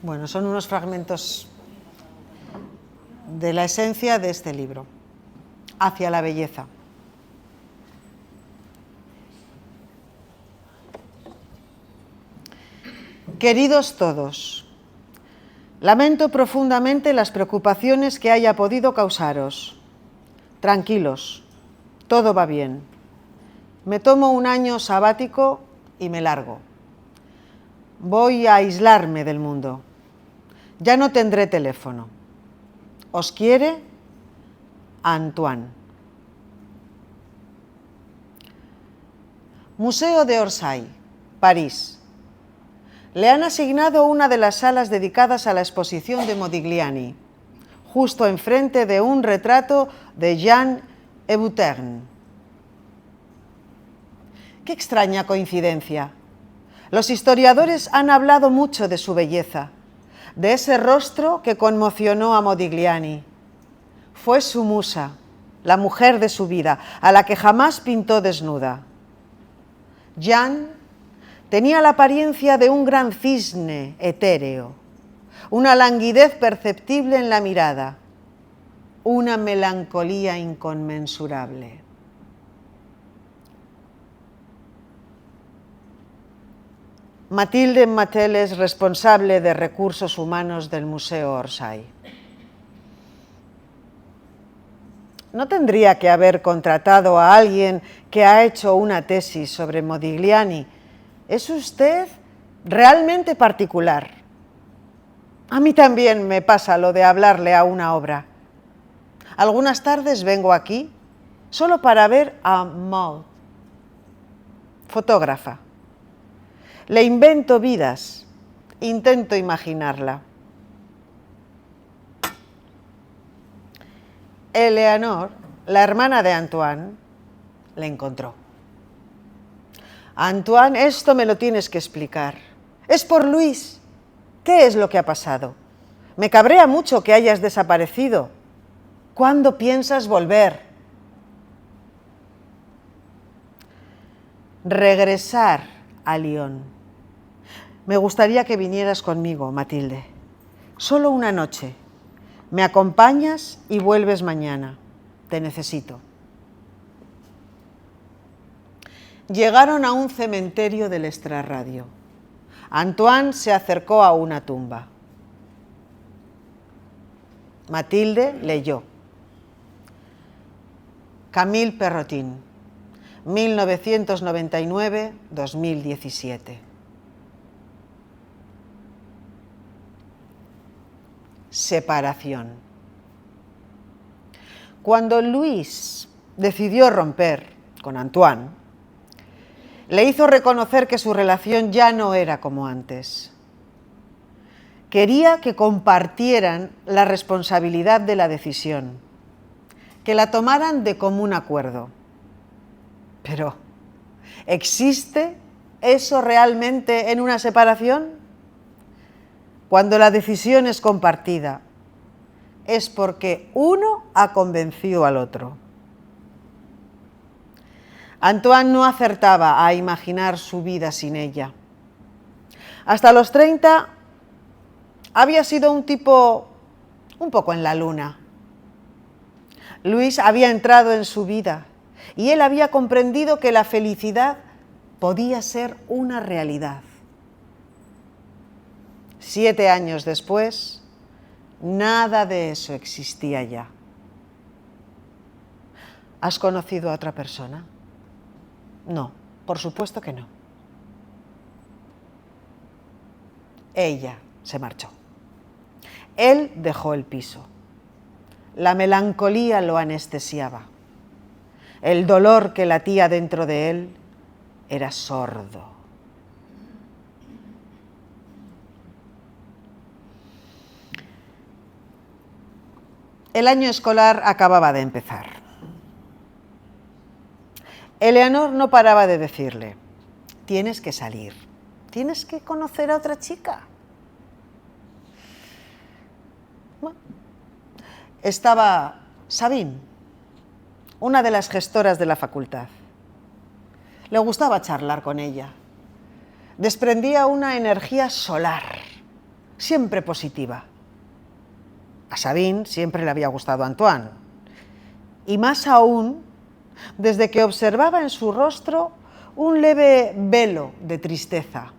Bueno, son unos fragmentos de la esencia de este libro, Hacia la belleza. Queridos todos, lamento profundamente las preocupaciones que haya podido causaros. Tranquilos, todo va bien. Me tomo un año sabático y me largo. Voy a aislarme del mundo. Ya no tendré teléfono. Os quiere, Antoine. Museo de Orsay, París. Le han asignado una de las salas dedicadas a la exposición de Modigliani, justo enfrente de un retrato de Jean Hébuterne. Qué extraña coincidencia. Los historiadores han hablado mucho de su belleza, de ese rostro que conmocionó a Modigliani. Fue su musa, la mujer de su vida, a la que jamás pintó desnuda. Jean tenía la apariencia de un gran cisne etéreo, una languidez perceptible en la mirada, una melancolía inconmensurable. Mathilde Mattel es responsable de recursos humanos del Museo Orsay. ¿No tendría que haber contratado a alguien que ha hecho una tesis sobre Modigliani? Es usted realmente particular. A mí también me pasa lo de hablarle a una obra. Algunas tardes vengo aquí solo para ver a Maud, fotógrafa. Le invento vidas, intento imaginarla. Eleanor, la hermana de Antoine, le encontró. Antoine, esto me lo tienes que explicar. Es por Luis. ¿Qué es lo que ha pasado? Me cabrea mucho que hayas desaparecido. ¿Cuándo piensas volver? Regresar a Lyon. Me gustaría que vinieras conmigo, Mathilde. Solo una noche. Me acompañas y vuelves mañana. Te necesito. Llegaron a un cementerio del extrarradio. Antoine se acercó a una tumba. Mathilde leyó. Camille Perrotin, 1999-2017. Separación. Cuando Luis decidió romper con Antoine, le hizo reconocer que su relación ya no era como antes. Quería que compartieran la responsabilidad de la decisión, que la tomaran de común acuerdo. Pero, ¿existe eso realmente en una separación? Cuando la decisión es compartida, es porque uno ha convencido al otro. Antoine no acertaba a imaginar su vida sin ella. Hasta los 30 había sido un tipo un poco en la luna. Luis había entrado en su vida y él había comprendido que la felicidad podía ser una realidad. 7 años después, nada de eso existía ya. ¿Has conocido a otra persona? No, por supuesto que no. Ella se marchó. Él dejó el piso. La melancolía lo anestesiaba. El dolor que latía dentro de él era sordo. El año escolar acababa de empezar. Eleanor no paraba de decirle: tienes que salir, tienes que conocer a otra chica. Bueno, estaba Sabine, una de las gestoras de la facultad. Le gustaba charlar con ella. desprendía una energía solar, siempre positiva. A Sabine siempre le había gustado Antoine, y más aún desde que observaba en su rostro un leve velo de tristeza.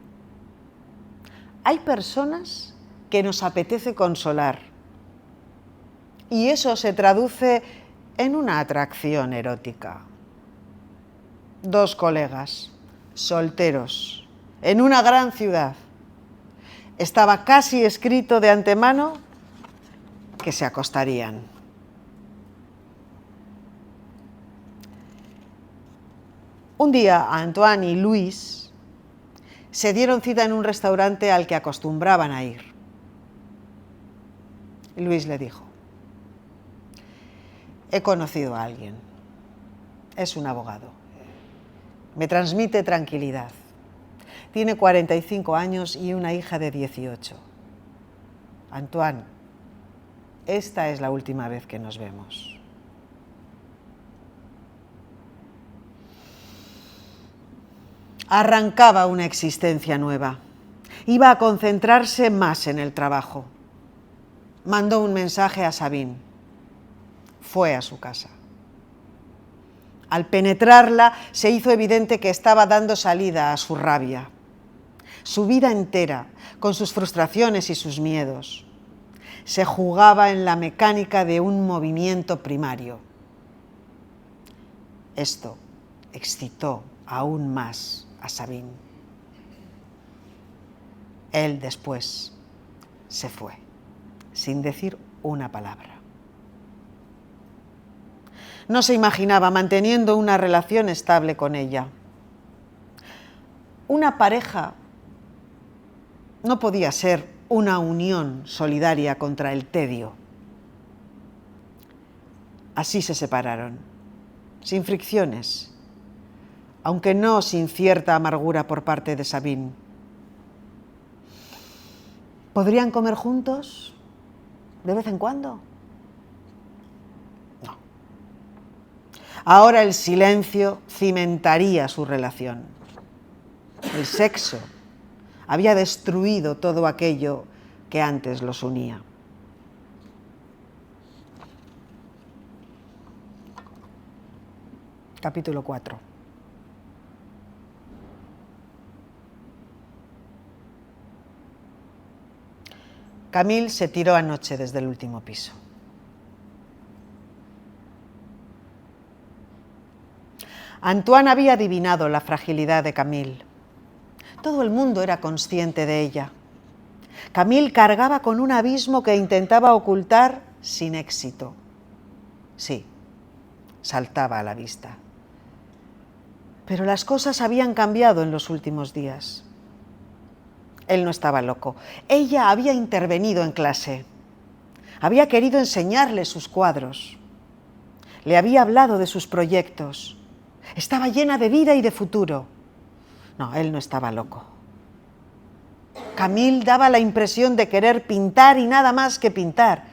Hay personas que nos apetece consolar, y eso se traduce en una atracción erótica. Dos colegas, solteros, en una gran ciudad. Estaba casi escrito de antemano que se acostarían. Un día Antoine y Louis se dieron cita en un restaurante al que acostumbraban a ir. Louis le dijo: he conocido a alguien, es un abogado, me transmite tranquilidad, tiene 45 años y una hija de 18. Antoine, esta es la última vez que nos vemos. Arrancaba una existencia nueva. Iba a concentrarse más en el trabajo. Mandó un mensaje a Sabine. Fue a su casa. Al penetrarla, se hizo evidente que estaba dando salida a su rabia. Su vida entera, con sus frustraciones y sus miedos, se jugaba en la mecánica de un movimiento primario. Esto excitó aún más a Sabine. Él después se fue, sin decir una palabra. No se imaginaba manteniendo una relación estable con ella. Una pareja no podía ser una unión solidaria contra el tedio. Así se separaron, sin fricciones, aunque no sin cierta amargura por parte de Sabine. ¿Podrían comer juntos de vez en cuando? No. Ahora el silencio cimentaría su relación. El sexo había destruido todo aquello que antes los unía. Capítulo 4. Camille se tiró anoche desde el último piso. Antoine había adivinado la fragilidad de Camille. Todo el mundo era consciente de ella. Camille cargaba con un abismo que intentaba ocultar sin éxito. Sí, saltaba a la vista. Pero las cosas habían cambiado en los últimos días. Él no estaba loco. Ella había intervenido en clase. Había querido enseñarle sus cuadros. Le había hablado de sus proyectos. Estaba llena de vida y de futuro. No, él no estaba loco. Camille daba la impresión de querer pintar y nada más que pintar.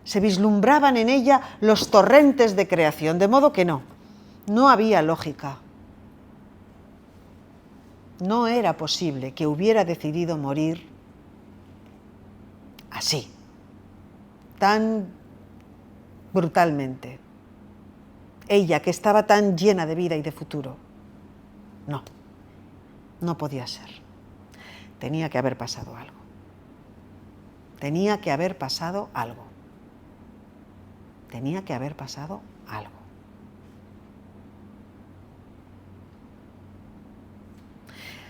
Se vislumbraban en ella los torrentes de creación, de modo que no había lógica. No era posible que hubiera decidido morir así, tan brutalmente. Ella, que estaba tan llena de vida y de futuro. No podía ser. Tenía que haber pasado algo. Tenía que haber pasado algo. Tenía que haber pasado algo.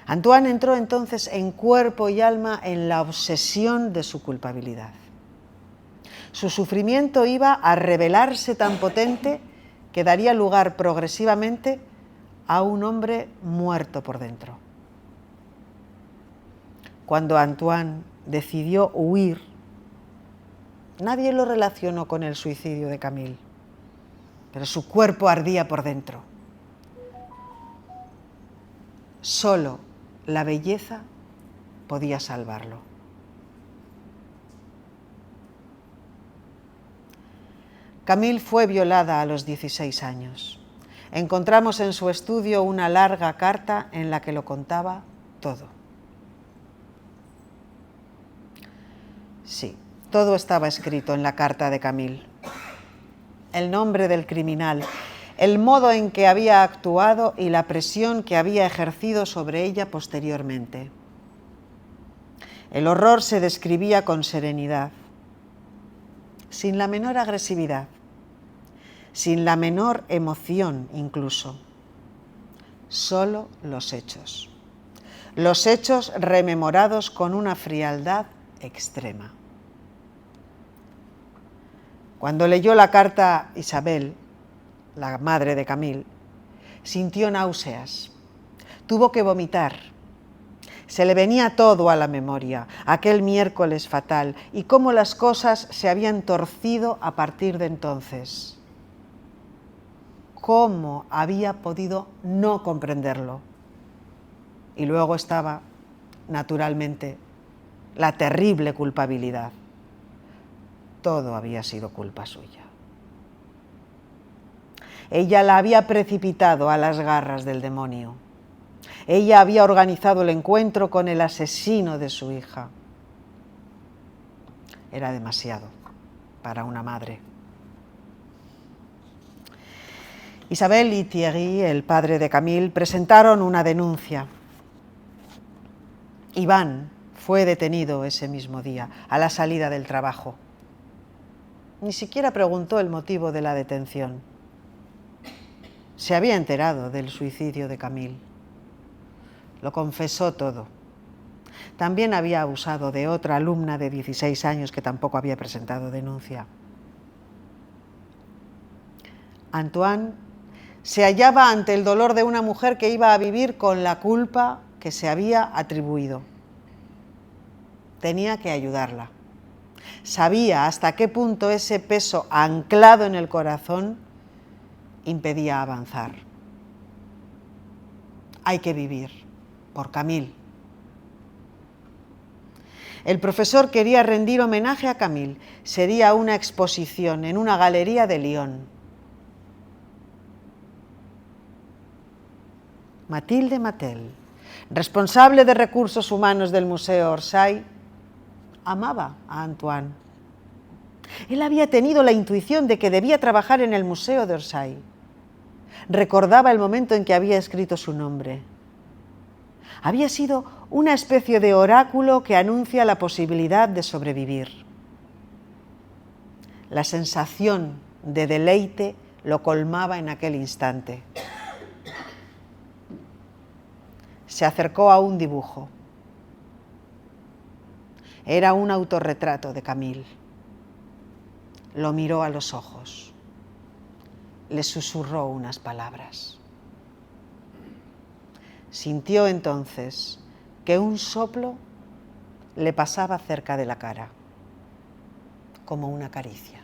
Antoine entró entonces en cuerpo y alma en la obsesión de su culpabilidad. Su sufrimiento iba a revelarse tan potente que daría lugar progresivamente a un hombre muerto por dentro. Cuando Antoine decidió huir, nadie lo relacionó con el suicidio de Camille, pero su cuerpo ardía por dentro. Solo la belleza podía salvarlo. Camille fue violada a los 16 años. Encontramos en su estudio una larga carta en la que lo contaba todo. Sí, todo estaba escrito en la carta de Camille. El nombre del criminal, el modo en que había actuado y la presión que había ejercido sobre ella posteriormente. El horror se describía con serenidad, sin la menor agresividad, sin la menor emoción incluso. Solo los hechos rememorados con una frialdad extrema. Cuando leyó la carta, Isabel, la madre de Camille, sintió náuseas, tuvo que vomitar. Se le venía todo a la memoria, aquel miércoles fatal, y cómo las cosas se habían torcido a partir de entonces. ¿Cómo había podido no comprenderlo? Y luego estaba, naturalmente, la terrible culpabilidad. Todo había sido culpa suya. Ella la había precipitado a las garras del demonio. Ella había organizado el encuentro con el asesino de su hija. Era demasiado para una madre. Isabel y Thierry, el padre de Camille, presentaron una denuncia. Iván fue detenido ese mismo día, a la salida del trabajo. Ni siquiera preguntó el motivo de la detención. Se había enterado del suicidio de Camille. Lo confesó todo. También había abusado de otra alumna de 16 años que tampoco había presentado denuncia. Antoine se hallaba ante el dolor de una mujer que iba a vivir con la culpa que se había atribuido. Tenía que ayudarla. Sabía hasta qué punto ese peso anclado en el corazón impedía avanzar. Hay que vivir por Camille. El profesor quería rendir homenaje a Camille. Sería una exposición en una galería de Lyon. Mathilde Matel, responsable de recursos humanos del Museo Orsay, amaba a Antoine. Él había tenido la intuición de que debía trabajar en el Museo de Orsay. Recordaba el momento en que había escrito su nombre. Había sido una especie de oráculo que anuncia la posibilidad de sobrevivir. La sensación de deleite lo colmaba en aquel instante. Se acercó a un dibujo. Era un autorretrato de Camille. Lo miró a los ojos. Le susurró unas palabras. Sintió entonces que un soplo le pasaba cerca de la cara, como una caricia.